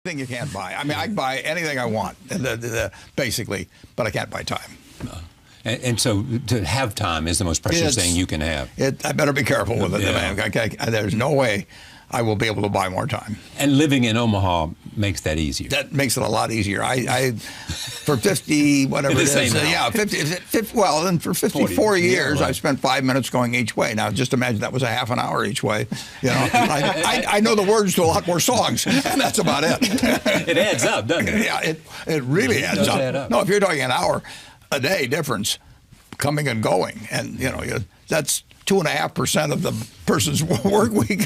thing you can't buy. I mean, I can buy anything I want, basically, but I can't buy time. And so to have time is the most precious thing you can have. I better be careful with it. Yeah. There's no way I will be able to buy more time. And living in Omaha makes that easier. That makes it a lot easier. I for 50, whatever it is, 50, well, then for 54 years, I've spent 5 minutes going each way. Now, just imagine that was a half an hour each way. You know, I know the words to a lot more songs, and that's about it. It adds up, doesn't it? Yeah, it really adds up. Add up. No, if you're talking an hour a day difference coming and going, and that's 2.5% of the person's work week.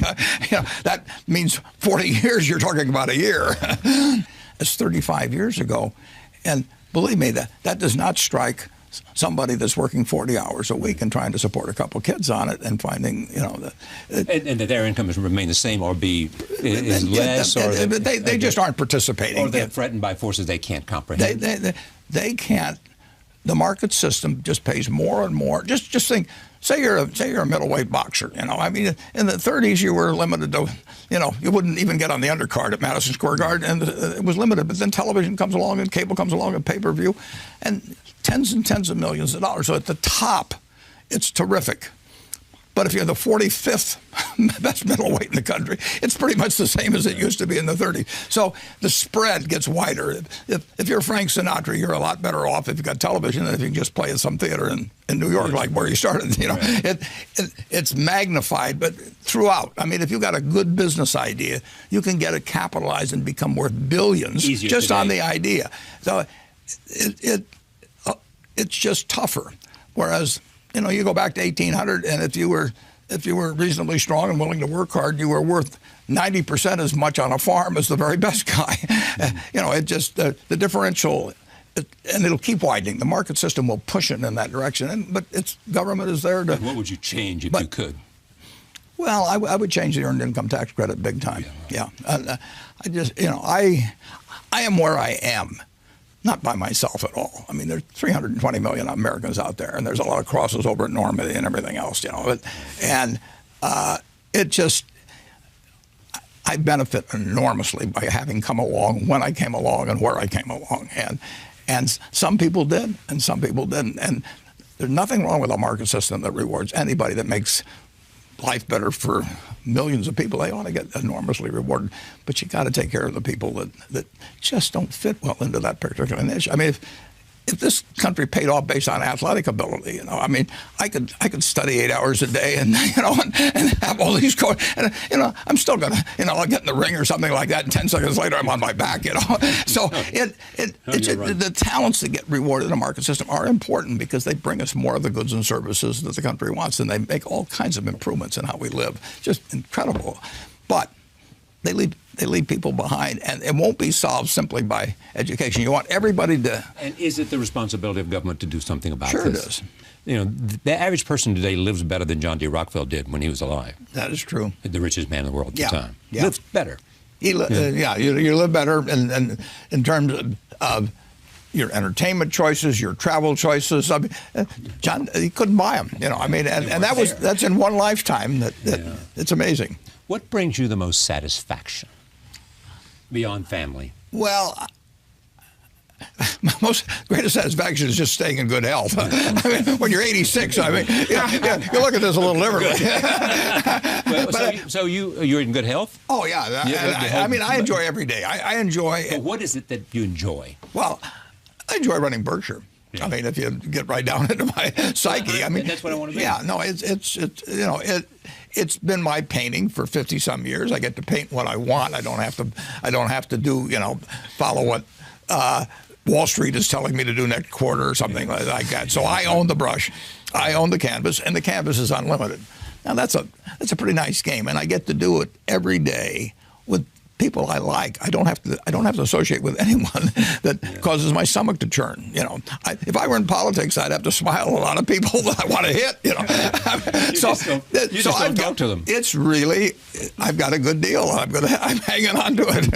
That means 40 years. You're talking about a year. It's 35 years ago, and believe me, that does not strike somebody that's working 40 hours a week and trying to support a couple kids on it and finding, and that their income has remained the same or is less, or they just aren't participating, or they're threatened by forces they can't comprehend. They can't. The market system just pays more and more. Just think. Say you're a middleweight boxer. I mean, in the 30s you were limited to, you wouldn't even get on the undercard at Madison Square Garden, and it was limited. But then television comes along, and cable comes along, and pay-per-view, and tens and tens of millions of dollars. So at the top, it's terrific. But if you're the 45th best middleweight in the country, it's pretty much the same as it used to be in the 30s. So the spread gets wider. If you're Frank Sinatra, you're a lot better off if you've got television than if you can just play at some theater in New York, like where you started. It's magnified, but throughout. I mean, if you've got a good business idea, you can get it capitalized and become worth billions just on the idea. So it's just tougher. Whereas, you go back to 1800, and if you were reasonably strong and willing to work hard, you were worth 90% as much on a farm as the very best guy. It just the differential, and it'll keep widening. The market system will push it in that direction. But government is there to. And what would you change if you could? Well, I would change the earned income tax credit big time. Yeah. I am where I am. Not by myself at all. I mean, there's 320 million Americans out there, and there's a lot of crosses over at Normandy and everything else, I benefit enormously by having come along when I came along and where I came along, and some people did, and some people didn't. And there's nothing wrong with a market system that rewards anybody that makes life better for millions of people. They ought to get enormously rewarded, but you got to take care of the people that just don't fit well into that particular niche. I mean, if this country paid off based on athletic ability, I mean, I could study 8 hours a day and have all these and I'm still gonna I'll get in the ring or something like that, and 10 seconds later I'm on my back. So the talents that get rewarded in the market system are important because they bring us more of the goods and services that the country wants, and they make all kinds of improvements in how we live. Just incredible, but they leave people behind, and it won't be solved simply by education. You want everybody to. And is it the responsibility of government to do something about this? Sure it is. The average person today lives better than John D. Rockefeller did when he was alive. That is true. The richest man in the world at the time. Yeah. Lives better. You live better, and in terms of your entertainment choices, your travel choices. I mean, John, he couldn't buy them. And that's in one lifetime. It's amazing. What brings you the most satisfaction beyond family? Well, my greatest satisfaction is just staying in good health. I mean, when you're 86, you look at this a little differently. So you're in good health? Oh, yeah. I enjoy every day. I enjoy. But what is it that you enjoy? Well, I enjoy running Berkshire. Yeah. I mean, if you get right down into my psyche, that's what I want to do. Yeah, no, it's been my painting for 50-some years. I get to paint what I want. I don't have to do follow what Wall Street is telling me to do next quarter or something like that. So I own the brush, I own the canvas, and the canvas is unlimited. Now that's a pretty nice game, and I get to do it every day with people I like. I don't have to associate with anyone that causes my stomach to churn. If I were in politics, I'd have to smile at a lot of people that I want to hit. Don't talk to them. It's really, I've got a good deal. I'm hanging on to it.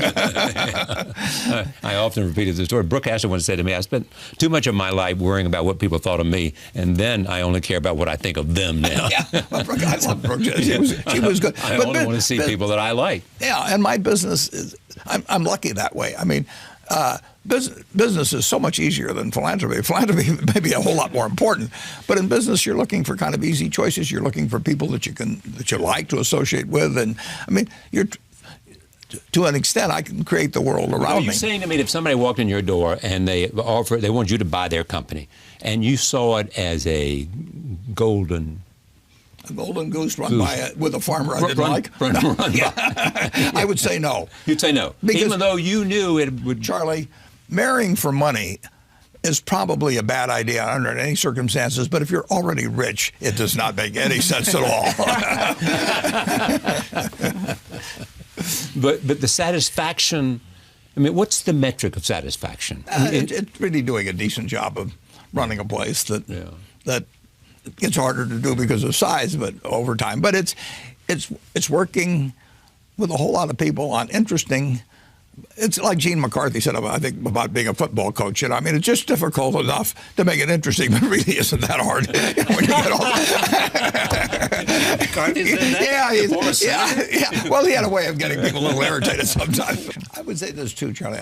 I often repeated the story. Brooke Astor once said to me, "I spent too much of my life worrying about what people thought of me, and then I only care about what I think of them now." Well, Brooke, I love Brooke. She was good. I only want to see people that I like. Yeah, and my business I'm lucky that way. I mean, business is so much easier than philanthropy. Philanthropy may be a whole lot more important, but in business, you're looking for kind of easy choices. You're looking for people that you like to associate with, and I mean, to an extent, I can create the world around me. You're saying to me, if somebody walked in your door and they want you to buy their company, and you saw it as a golden goose with a farmer I didn't like? Yeah. I would say no. You'd say no, because even though you knew it would. Charlie, marrying for money is probably a bad idea under any circumstances, but if you're already rich, it does not make any sense at all. But the satisfaction, I mean, what's the metric of satisfaction? It's really doing a decent job of running a place that gets harder to do because of size, but over time. But it's working with a whole lot of people on interesting. It's like Gene McCarthy said, I think, about being a football coach. I mean, it's just difficult enough to make it interesting, but it really isn't that hard. When you get McCarthy said that? Yeah. Well, he had a way of getting people a little irritated sometimes. I would say this too, Charlie.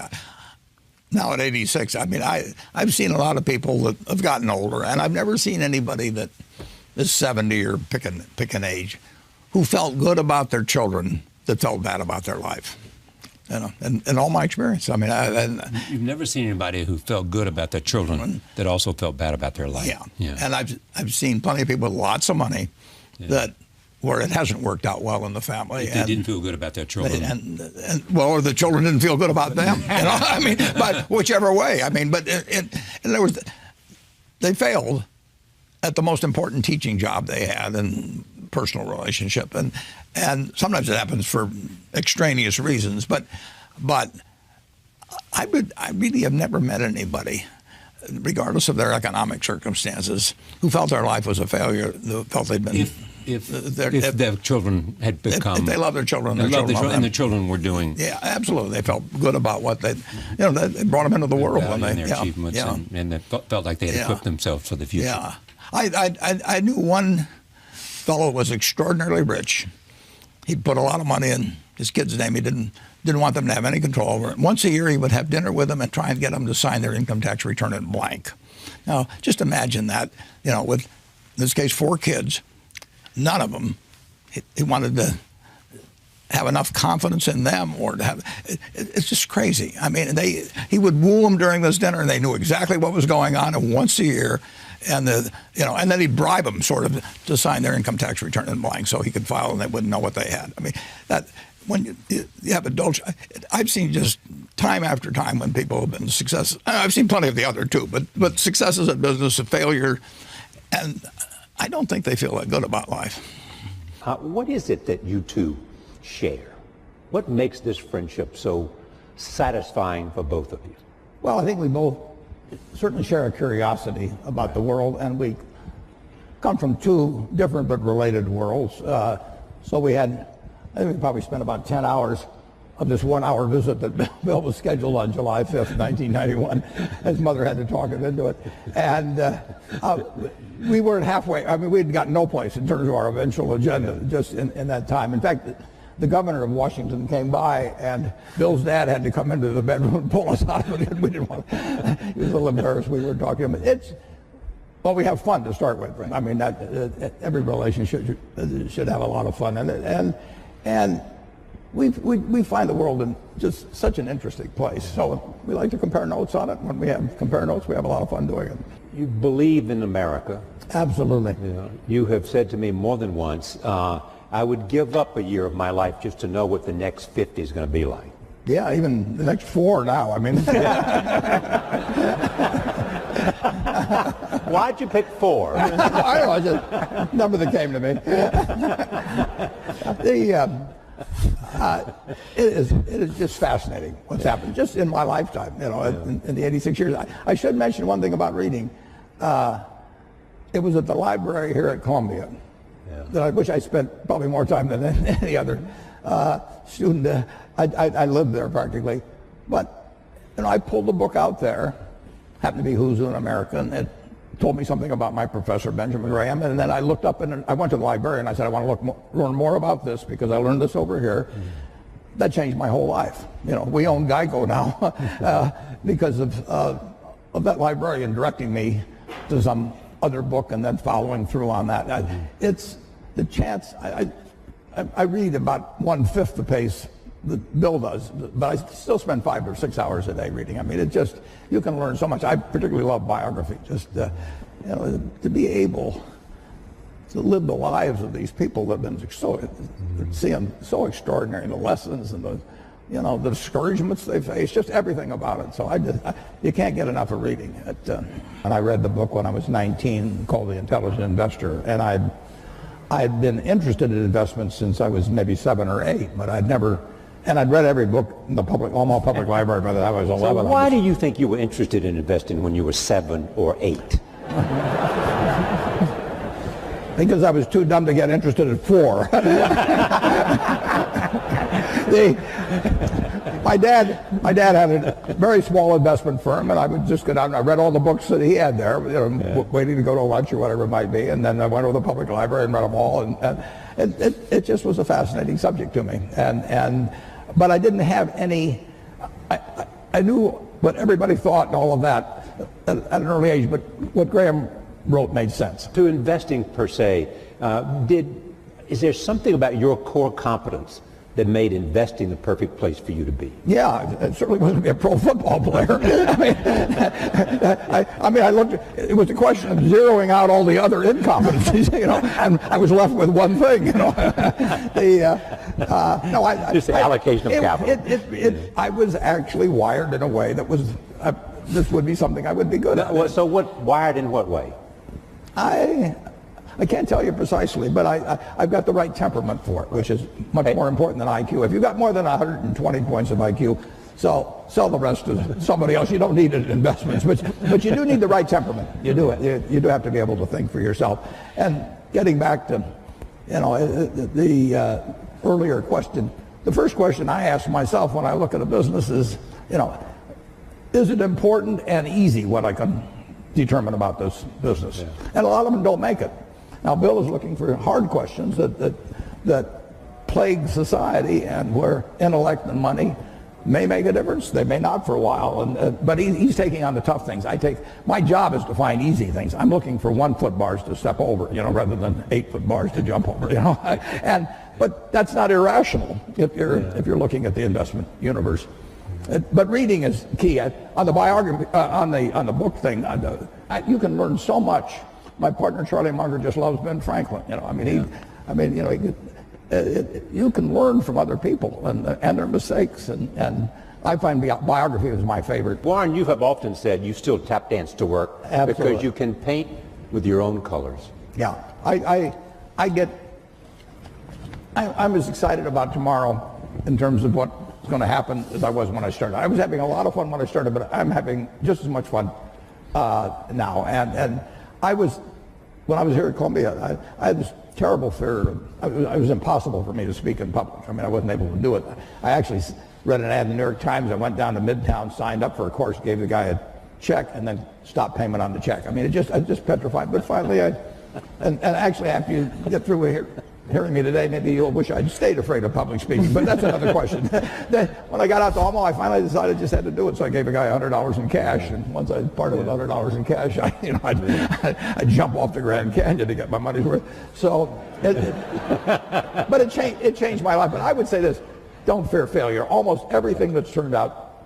Now at 86, I mean, I've seen a lot of people that have gotten older, and I've never seen anybody that is 70 or pick an age who felt good about their children that felt bad about their life. You know, in all my experience, I mean, you've never seen anybody who felt good about their children that also felt bad about their life. Yeah. And I've seen plenty of people with lots of money where it hasn't worked out well in the family. They didn't feel good about their children, or the children didn't feel good about them. You know, I mean, but whichever way, I mean, but they failed at the most important teaching job they had in personal relationship, and sometimes it happens for extraneous reasons, but I really have never met anybody, regardless of their economic circumstances, who felt their life was a failure, who felt they'd been if their children had become if they love their children, and the children were doing absolutely, they felt good about what they brought them into the world when they their achievements and they felt like they had equipped themselves for the future. Yeah, I knew one fellow was extraordinarily rich. He'd put a lot of money in his kid's name. He didn't want them to have any control over it. Once a year, he would have dinner with them and try and get them to sign their income tax return in blank. Now, just imagine that, with, in this case, 4 kids, none of them, he wanted to have enough confidence in them or to have, it's just crazy. I mean, he would woo them during this dinner and they knew exactly what was going on, and once a year, and then he'd bribe them sort of to sign their income tax return in blank so he could file and they wouldn't know what they had. I mean, that when you have adults, I've seen just time after time when people have been successes. I've seen plenty of the other too, but successes in business, a failure, and I don't think they feel that good about life. What is it that you two share? What makes this friendship so satisfying for both of you? Well, I think we both certainly share a curiosity about the world, and we come from 2 different but related worlds. So I think we probably spent about 10 hours of this 1-hour visit that Bill was scheduled on July 5th, 1991. His mother had to talk him into it. And we weren't halfway. I mean, we had gotten no place in terms of our eventual agenda just in that time. In fact, the governor of Washington came by, and Bill's dad had to come into the bedroom and pull us out of it. We didn't want. He was a little embarrassed we were talking to him. Well, we have fun to start with. Right? I mean, every relationship should have a lot of fun in it, and we find the world in just such an interesting place. So we like to compare notes on it. When we compare notes, we have a lot of fun doing it. You believe in America. Absolutely. You have said to me more than once, I would give up a year of my life just to know what the next 50 is going to be like. Yeah, even the next 4 now. I mean. Why'd you pick 4? I don't know, just number that came to me. It is just fascinating what's happened just in my lifetime, in the 86 years. I should mention one thing about reading. It was at the library here at Columbia, which I spent probably more time than any other student. I lived there practically. But I pulled the book out there, happened to be Who's in America, and it told me something about my professor, Benjamin Graham, and then I looked up and I went to the library and I said, I want to learn more about this because I learned this over here. that changed my whole life. You know, we own Geico now because of that librarian directing me to some other book and then following through on that. It's the chance. I read about 1/5 the pace that Bill does, but I still spend 5 or 6 hours a day reading. I mean, it just, you can learn so much. I particularly love biography. Just you know, to be able to live the lives of these people that have been so extraordinary, the lessons and the, you know, the discouragements they face, just everything about it. So you can't get enough of reading it. And I read the book when I was 19 called The Intelligent Investor, and I'd been interested in investments since I was maybe 7 or 8, but I'd never, and I'd read every book in the Omaha Public Library by the time I was 11. So why do you think you were interested in investing when you were 7 or 8? Because I was too dumb to get interested at 4. My dad had a very small investment firm, and I would just go down and I read all the books that he had there, you know, waiting to go to lunch or whatever it might be, and then I went to the public library and read them all, and it just was a fascinating subject to me. But I didn't have any. I knew what everybody thought and all of that at an early age, but what Graham wrote made sense. To investing per se, is there something about your core competence that made investing the perfect place for you to be? Yeah, it certainly wasn't to be a pro football player. I mean, I looked. It was a question of zeroing out all the other incompetencies, you know, and I was left with one thing, you know. Just the allocation of capital. I was actually wired in a way that was. This would be something I would be good at. So wired in what way? I can't tell you precisely, but I've got the right temperament for it, which is much more important than IQ. If you've got more than 120 points of IQ, sell the rest to somebody else. You don't need it in investments, but you do need the right temperament. You do it. You do have to be able to think for yourself. And getting back to, you know, the earlier question, the first question I ask myself when I look at a business is, you know, is it important and easy what I can determine about this business? Yeah. And a lot of them don't make it. Now, Bill is looking for hard questions that plague society, and where intellect and money may make a difference. They may not for a while, but he's taking on the tough things. My job is to find easy things. I'm looking for 1-foot bars to step over, you know, rather than 8-foot bars to jump over, you know. But that's not irrational if you're looking at the investment universe. But reading is key. On the biography, on the book thing, you can learn so much. My partner Charlie Munger just loves Ben Franklin. You know, you can learn from other people and their mistakes, and I find biography is my favorite. Warren, you have often said you still tap dance to work. Absolutely. Because you can paint with your own colors. Yeah, I'm as excited about tomorrow in terms of what's going to happen as I was when I started. I was having a lot of fun when I started, but I'm having just as much fun now. And when I was here at Columbia, I had this terrible fear. It was impossible for me to speak in public. I mean, I wasn't able to do it. I actually read an ad in the New York Times. I went down to Midtown, signed up for a course, gave the guy a check, and then stopped payment on the check. I mean, I just petrified. But finally, and actually, after you get through hearing me today, maybe you'll wish I'd stayed afraid of public speaking, but that's another question. Then, when I got out to Omaha, I finally decided I just had to do it, so I gave a guy $100 in cash, and once I parted with $100 in cash, I'd jump off the Grand Canyon to get my money's worth. So, but it changed my life. But I would say this: don't fear failure. Almost everything that's turned out,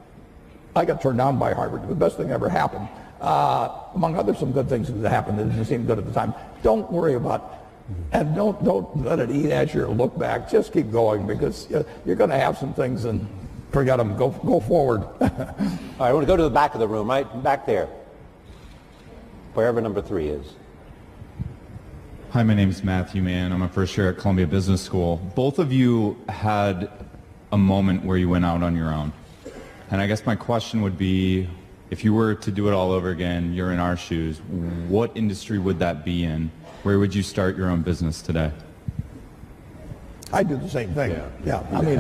I got turned down by Harvard. The best thing ever happened. Among other some good things that happened that didn't seem good at the time. Don't worry about. And don't let it eat at you or look back. Just keep going, because you're going to have some things and forget them. Go forward. All right, I want to go to the back of the room, right back there, wherever number 3 is. Hi, my name is Matthew Mann. I'm a first year at Columbia Business School. Both of you had a moment where you went out on your own. And I guess my question would be, if you were to do it all over again, you're in our shoes, what industry would that be in? Where would you start your own business today? I'd do the same thing. Yeah. I mean,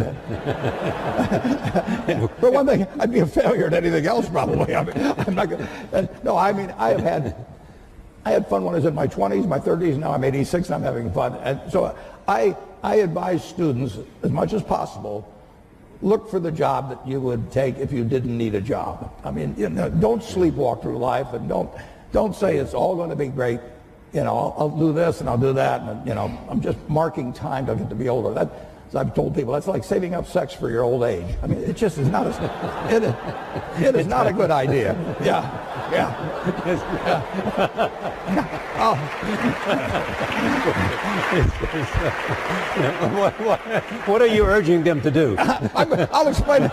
for one thing, I'd be a failure at anything else probably. I mean, I'm not gonna. No, I mean, I had fun when I was in my 20s, my 30s. Now I'm 86, and I'm having fun. And so I advise students as much as possible look for the job that you would take if you didn't need a job. I mean, don't sleepwalk through life, and don't say it's all going to be great. I'll do this and I'll do that, and I'm just marking time to get to be older. That, as I've told people, that's like saving up sex for your old age. I mean, it just is not it is not a good idea. Yeah. What are you urging them to do? I'll explain it.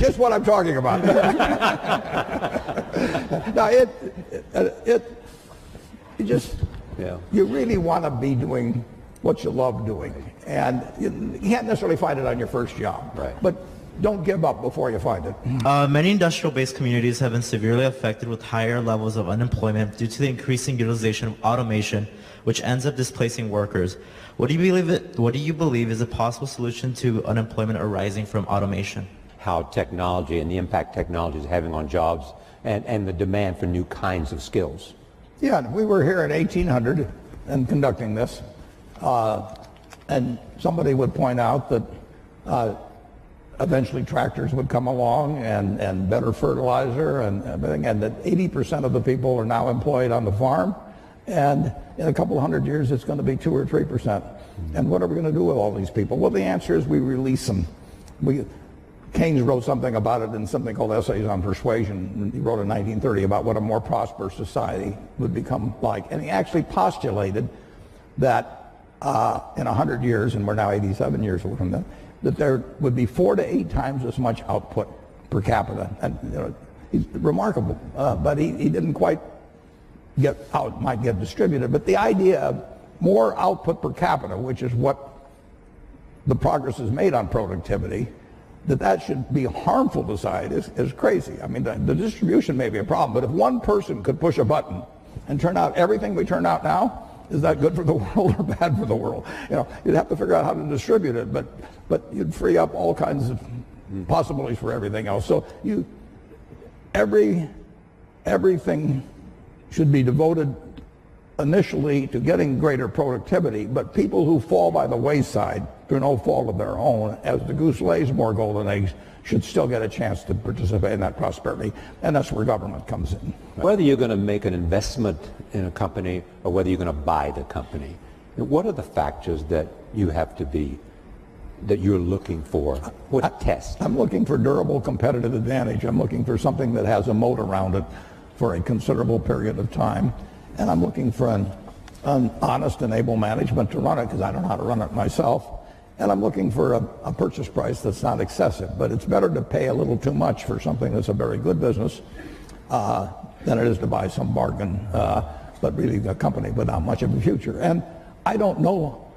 Just what I'm talking about. Now, you really want to be doing what you love doing, and you can't necessarily find it on your first job. Right. But don't give up before you find it. Many industrial-based communities have been severely affected with higher levels of unemployment due to the increasing utilization of automation, which ends up displacing workers. What do you believe is a possible solution to unemployment arising from automation? How technology and the impact technology is having on jobs and the demand for new kinds of skills. Yeah, we were here in 1800 and conducting this, and somebody would point out that eventually tractors would come along and better fertilizer and everything, and that 80% of the people are now employed on the farm, and in a couple of hundred years it's going to be 2 or 3%. And what are we going to do with all these people? Well, the answer is we release them. Keynes wrote something about it in something called Essays on Persuasion. He wrote in 1930 about what a more prosperous society would become like. And he actually postulated that in 100 years, and we're now 87 years away from that there would be 4 to 8 times as much output per capita. And he's remarkable, but he didn't quite get out, might get distributed. But the idea of more output per capita, which is what the progress is made on productivity, that should be harmful to society is crazy. I mean, the distribution may be a problem, but if one person could push a button and turn out everything we turn out now, is that good for the world or bad for the world? You'd have to figure out how to distribute it, but you'd free up all kinds of possibilities for everything else. So everything should be devoted initially to getting greater productivity, but people who fall by the wayside through no fault of their own, as the goose lays more golden eggs, should still get a chance to participate in that prosperity, and that's where government comes in. Whether you're going to make an investment in a company or whether you're going to buy the company, what are the factors that you're looking for? What test? I'm looking for durable competitive advantage. I'm looking for something that has a moat around it for a considerable period of time. And I'm looking for an honest and able management to run it, because I don't know how to run it myself. And I'm looking for a purchase price that's not excessive. But it's better to pay a little too much for something that's a very good business than it is to buy some bargain, but really a company without much of a future. And I don't know.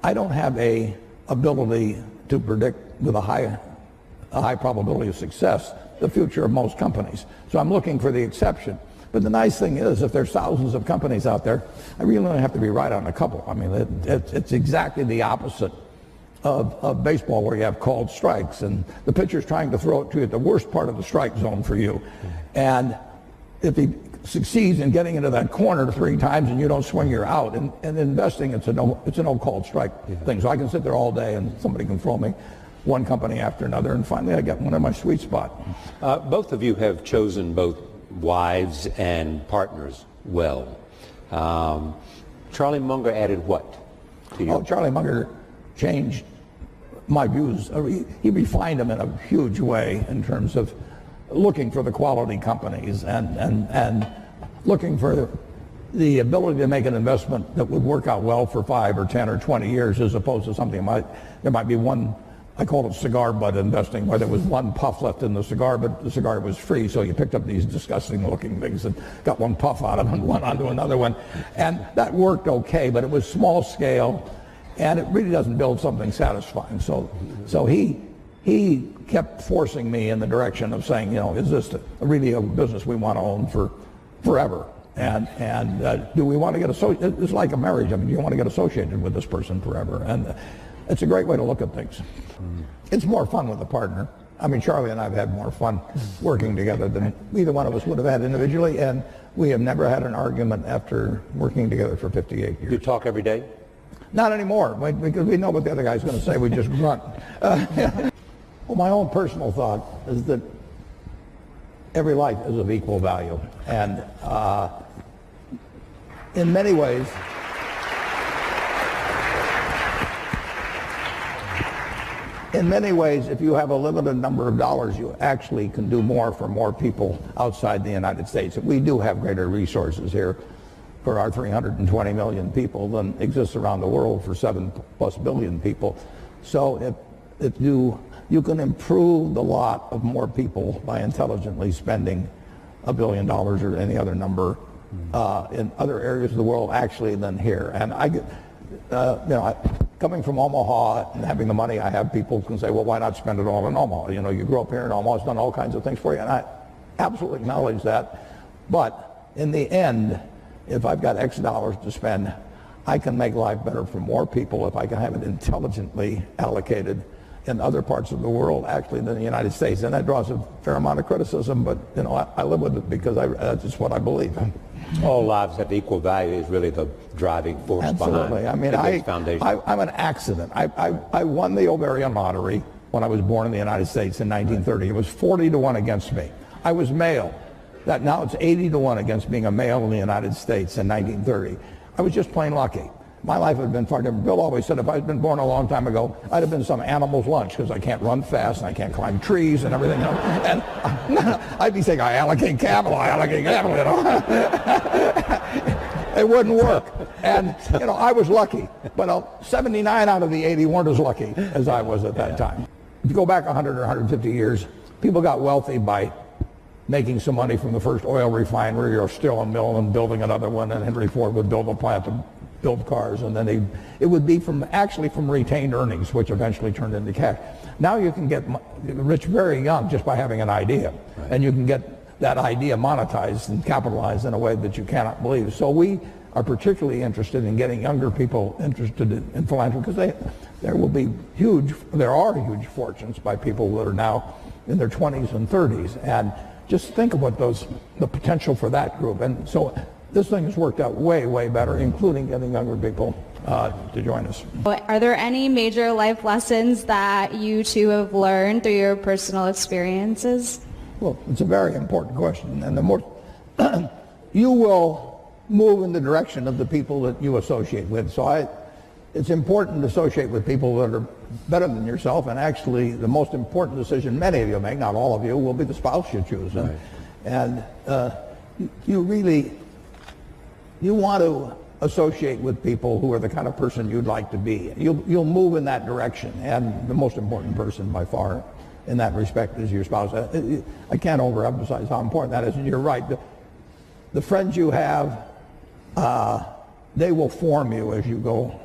I don't have a ability to predict with a high probability of success the future of most companies. So I'm looking for the exception. But the nice thing is, if there's thousands of companies out there, I really only have to be right on a couple. I mean, it's exactly the opposite of baseball, where you have called strikes, and the pitcher's trying to throw it to you at the worst part of the strike zone for you. And if he succeeds in getting into that corner 3 times and you don't swing, you're out. And investing, it's a no called strike thing. So I can sit there all day and somebody can throw me one company after another, and finally I get one in my sweet spot. Both of you have chosen both wives and partners well. Charlie Munger added what to you? Oh, Charlie Munger changed my views. He refined them in a huge way in terms of looking for the quality companies and looking for the ability to make an investment that would work out well for 5 or 10 or 20 years, as opposed to something there might be one. I call it cigar butt investing, where there was one puff left in the cigar, but the cigar was free, so you picked up these disgusting looking things and got one puff out of them and one onto another one. And that worked okay, but it was small scale, and it really doesn't build something satisfying. So he kept forcing me in the direction of saying, is this really a business we want to own for forever? And do we want to get associated? It's like a marriage. I mean, do you want to get associated with this person forever? And it's a great way to look at things. It's more fun with a partner. I mean, Charlie and I have had more fun working together than either one of us would have had individually, and we have never had an argument after working together for 58 years. You talk every day? Not anymore, because we know what the other guy's going to say. We just grunt. Well, my own personal thought is that every life is of equal value, and in many ways, if you have a limited number of dollars, you actually can do more for more people outside the United States. We do have greater resources here for our 320 million people than exists around the world for 7+ billion people. So if you can improve the lot of more people by intelligently spending $1 billion or any other number in other areas of the world actually than here. And I get, coming from Omaha and having the money I have, people can say, well, why not spend it all in Omaha? You know, you grew up here in Omaha, it's done all kinds of things for you, and I absolutely acknowledge that. But in the end, if I've got X dollars to spend, I can make life better for more people if I can have it intelligently allocated in other parts of the world actually than the United States. And that draws a fair amount of criticism, but you know, I live with it because that's just what I believe. All lives have equal value is really the driving force Absolutely. behind the foundation. I'm an accident. I won the ovarian lottery when I was born in the United States in 1930. It was 40-1 against me. I was male. Now it's 80-1 against being a male in the United States in 1930. I was just plain lucky. My life had been far different. Bill always said if I'd been born a long time ago, I'd have been some animal's lunch because I can't run fast and I can't climb trees and everything. You know? And I'd be saying, I allocate capital, you know. It wouldn't work. And, you know, I was lucky. But 79 out of the 80 weren't as lucky as I was at that time. If you go back 100 or 150 years, people got wealthy by making some money from the first oil refinery or steel and mill and building another one, and Henry Ford would build a plant to build cars, and then it would be from retained earnings, which eventually turned into cash. Now you can get rich very young just by having an idea, right. And you can get that idea monetized and capitalized in a way that you cannot believe. So we are particularly interested in getting younger people interested in philanthropy because there are huge fortunes by people that are now in their 20s and 30s, and just think of what the potential for that group. And so this thing has worked out way, way better, including getting younger people to join us. Are there any major life lessons that you two have learned through your personal experiences? Well, it's a very important question. And the more you will move in the direction of the people that you associate with. So it's important to associate with people that are better than yourself, and actually the most important decision many of you make, not all of you, will be the spouse you choose. Right. And you want to associate with people who are the kind of person you'd like to be. You'll move in that direction, and the most important person by far in that respect is your spouse. I can't overemphasize how important that is, and you're right. The friends you have, they will form you as you go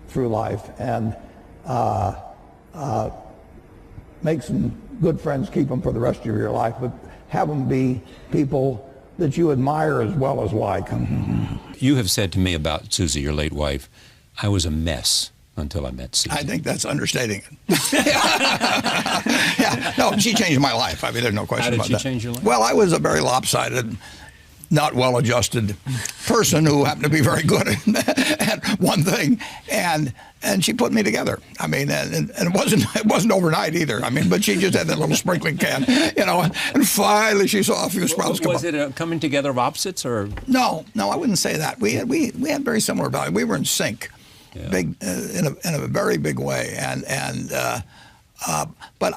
through life, and make some good friends, keep them for the rest of your life, but have them be people that you admire as well as like. You have said to me about Susie, your late wife, I was a mess until I met Susie. I think that's understating it. Yeah, no, she changed my life. I mean, there's no question about that. How did she change your life? Well, I was a very lopsided, not well-adjusted person who happened to be very good at one thing, and she put me together. I mean, and it wasn't overnight either. I mean, but she just had that little sprinkling can, you know, and finally she saw a few sprouts come up. Was it a coming together of opposites, or? No, I wouldn't say that. We had very similar values. We were in sync, yeah. Big in a very big way, but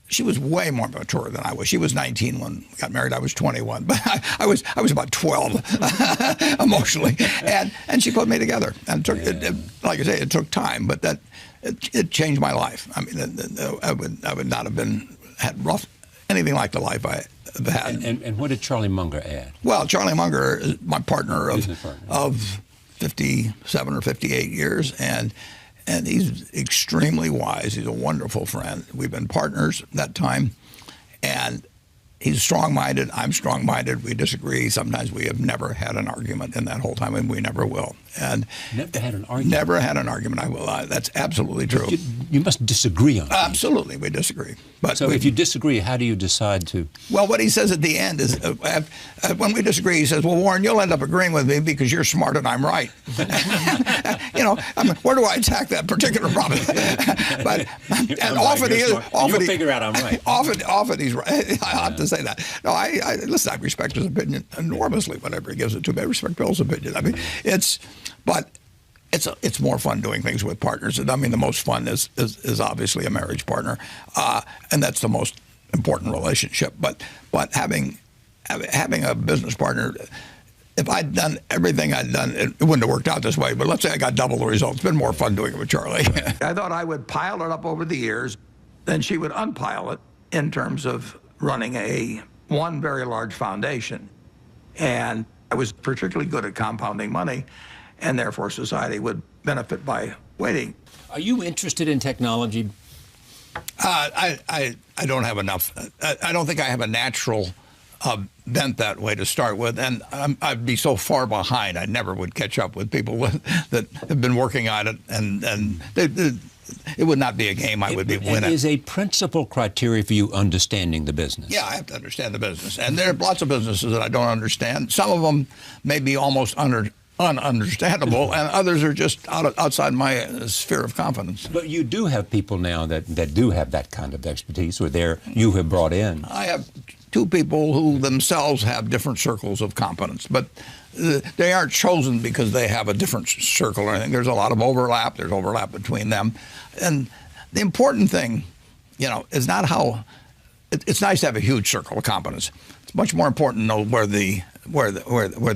she was way more mature than I was. She was 19 when we got married. I was 21, but I was about 12 emotionally, and she put me together. And like I say, it took time, but it changed my life. I mean, I would not have had anything like the life I have had. And what did Charlie Munger add? Well, Charlie Munger is my partner of 57 or 58 years, and he's extremely wise. He's a wonderful friend. We've been partners that time, and he's strong-minded. I'm strong-minded. We disagree. Sometimes we have never had an argument in that whole time, and we never will. And Never had an argument. Never had an argument. I will lie. That's absolutely true. You must disagree on things. Absolutely, we disagree. But So if you disagree, how do you decide to? well, what he says at the end is, when we disagree, he says, well, Warren, you'll end up agreeing with me because you're smart and I'm right. Where do I attack that particular problem? But and often he is. You'll figure out I'm right. Often he's right. I have to say that. No, listen, I respect his opinion enormously whenever he gives it to me. I respect Bill's opinion. I mean, it's more fun doing things with partners. I mean, the most fun is obviously a marriage partner, and that's the most important relationship. But having a business partner, if I'd done everything I'd done, it wouldn't have worked out this way. But let's say I got double the results. It's been more fun doing it with Charlie. I thought I would pile it up over the years, then she would unpile it in terms of running one very large foundation. And I was particularly good at compounding money, and therefore society would benefit by waiting. Are you interested in technology? I don't have enough. I don't think I have a natural bent that way to start with, and I'd be so far behind. I never would catch up with people that have been working on it, and it would not be a game I would be winning. Is a principal criteria for you understanding the business? Yeah, I have to understand the business, and there are lots of businesses that I don't understand. Some of them may be almost ununderstandable, and others are just outside my sphere of confidence. But you do have people now that do have that kind of expertise, or you have brought in. I have two people who themselves have different circles of competence, but they aren't chosen because they have a different circle or anything. There's a lot of overlap. There's overlap between them. And the important thing, is not how. It's nice to have a huge circle of competence. It's much more important to know where the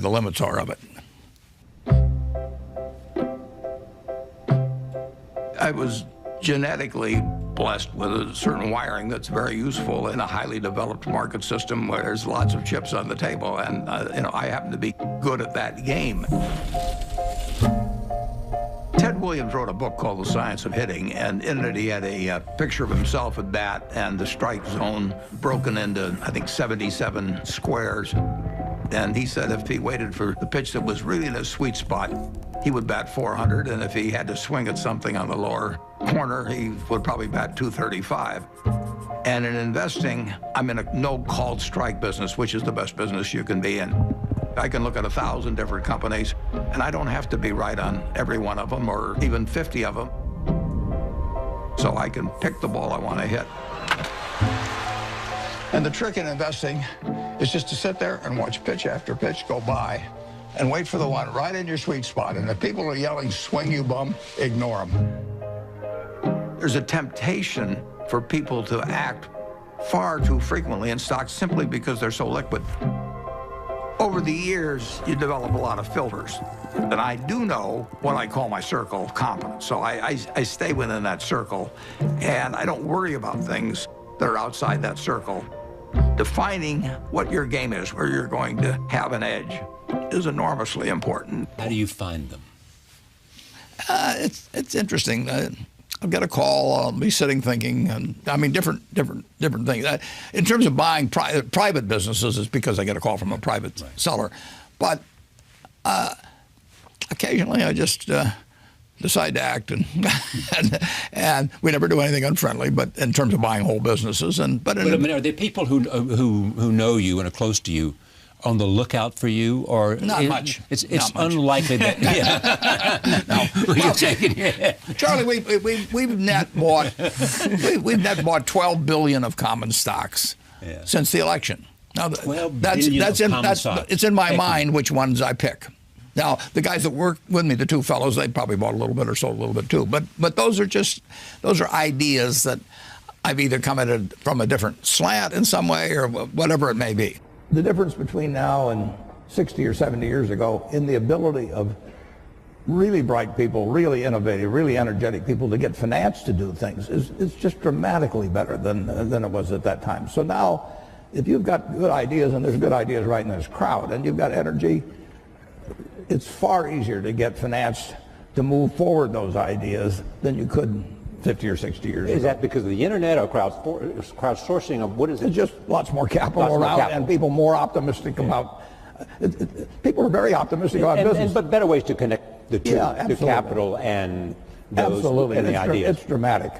limits are of it. I was genetically blessed with a certain wiring that's very useful in a highly developed market system where there's lots of chips on the table, and I happen to be good at that game. Ted Williams wrote a book called The Science of Hitting, and in it he had a picture of himself at bat and the strike zone broken into, I think, 77 squares. And he said if he waited for the pitch that was really in his sweet spot, he would bat 400, and if he had to swing at something on the lower corner, he would probably bat 235. And in investing, I'm in a no-called strike business, which is the best business you can be in. I can look at 1,000 different companies, and I don't have to be right on every one of them or even 50 of them. So I can pick the ball I want to hit. And the trick in investing is just to sit there and watch pitch after pitch go by and wait for the one right in your sweet spot. And if people are yelling, swing you bum, ignore them. There's a temptation for people to act far too frequently in stocks simply because they're so liquid. Over the years, you develop a lot of filters. And I do know what I call my circle of competence. So I stay within that circle, and I don't worry about things that are outside that circle. Defining what your game is, where you're going to have an edge, is enormously important. How do you find them? It's interesting. I'll get a call. I'll be sitting thinking, and I mean different things. In terms of buying private businesses, it's because I get a call from a private seller. But occasionally, I just decide to act, and we never do anything unfriendly. But in terms of buying whole businesses, but I mean, are there people who know you and are close to you on the lookout for you, or not much? It's unlikely that. Yeah. No, you're shaking your head. Charlie, we've net bought $12 billion of common stocks since the election. Now it's in my mind which ones I pick. Now the guys that work with me, the two fellows, they probably bought a little bit or sold a little bit too. But those are ideas that I've either come at it from a different slant in some way or whatever it may be. The difference between now and 60 or 70 years ago in the ability of really bright people, really innovative, really energetic people to get finance to do things is just dramatically better than it was at that time. So now, if you've got good ideas, and there's good ideas right in this crowd, and you've got energy, it's far easier to get finance to move forward those ideas than you could 50 or 60 years ago. Is that because of the internet or crowdsourcing, of what is it? It's just lots more capital around, and people more optimistic about. People are very optimistic about business. But better ways to connect the two, Yeah, the absolutely. capital and those Absolutely. and the ideas. It's dramatic.